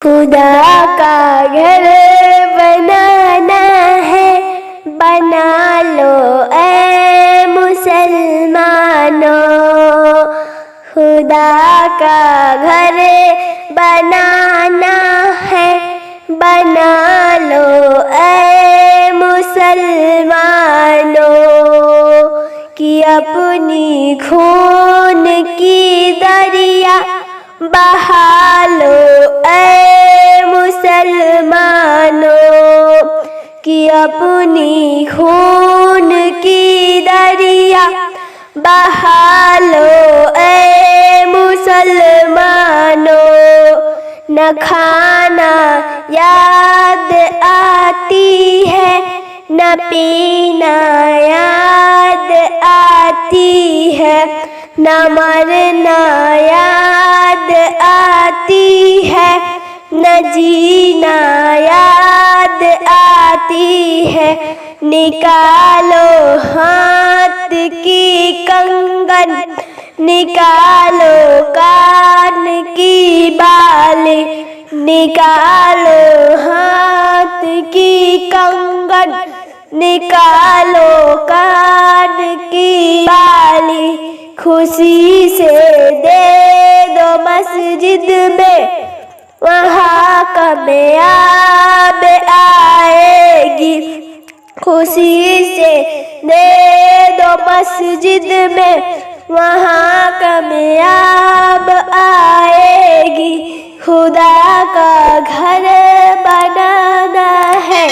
खुदा का घर बनाना है, बना लो ऐ मुसलमानों। खुदा का घर बनाना है, बना लो ऐ मुसलमानों। कि अपनी खून की दरिया बहा लो ऐ मुसलमानों। कि अपनी खून की दरिया बहा लो ऐ मुसलमानों। न खाना याद आती है, न पीना याद आती है, न मरना याद आती है, न जीना याद आती है। निकालो हाथ की कंगन, निकालो कान की बाली, निकालो हाथ की कंगन, निकालो कान की बाली। खुशी से दे दो मस्जिद में, वहाँ कामयाब आएगी। खुशी से दे दो मस्जिद में, वहाँ कामयाब आएगी। खुदा का घर बनाना है,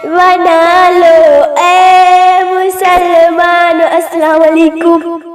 बना लो ऐ मुसलमान। अस्सलाम वालेकुम।